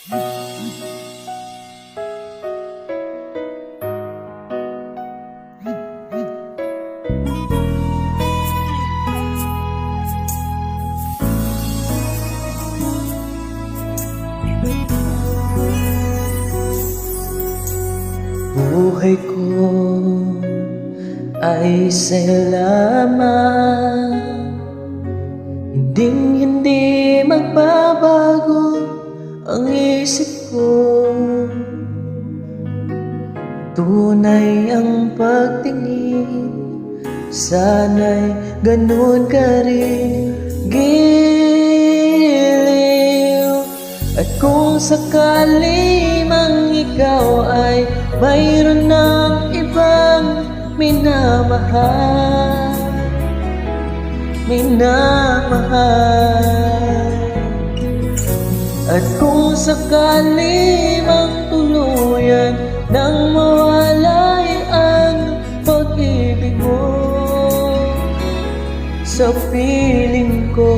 Buhay ko ay salamat, hindi magbabago ang isip ko. Tunay ang pagtingin, sana'y ganun ka rin, giliw. At kung sakali mang ikaw ay mayroon ng ibang minamahal, at kung sakali mang tuluyan nang mawalay ang pag-ibig mo sa piling ko,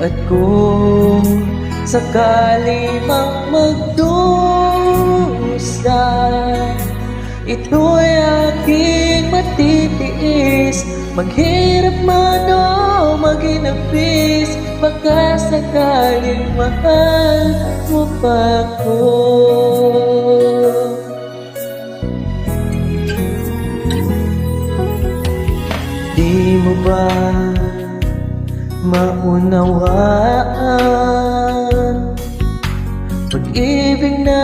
at kung sakali mang magdusa, ito'y aking matitiis, maghirap man o maginapis, baka sakaling mahal mo pa ko. Di mo ba maunawaan pag-ibig na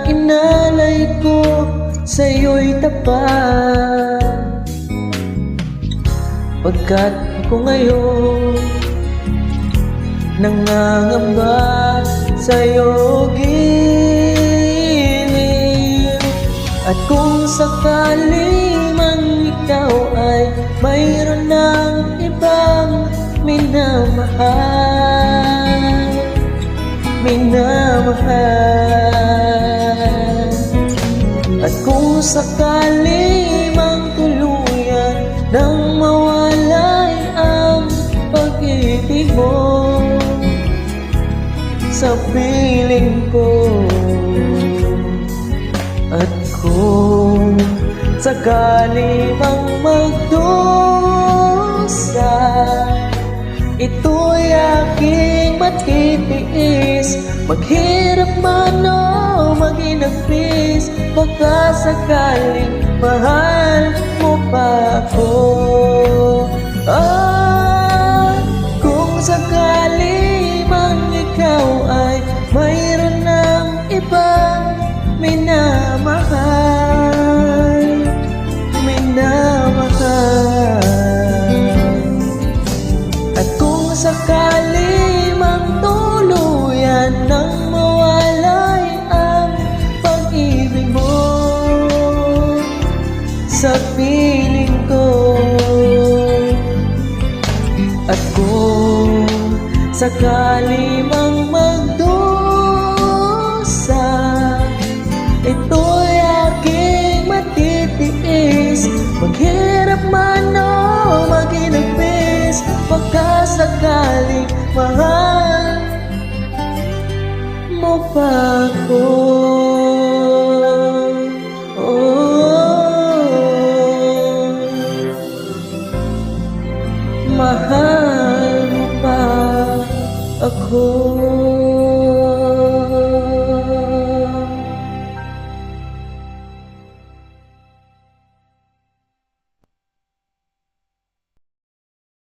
inalay ko sa'yo'y tapat, pagkat ako ngayon nangangamba sa'yo giliw. At kung sakali man ikaw ay mayroon ng ibang minamahal, at kung sakali mang tuluyan nang mawalay ang pag-ibig mo sa piling ko, at kung sakali mang magdusa, ito'y aking matitiis, maghirap man o maginagpis, baka sakaling mahal mo pa ako. At kung sakali man ikaw ay mayroon ng ibang minamahal, at kung sakali mang tuluyan nang mawalay ang pag-ibig mo sa piling ko, at kung sakali mang magdusa, ito'y aking matitiis, maghirap man o maginagpis, baka sakaling mahal mo pa ako. Mahal mo pa ako.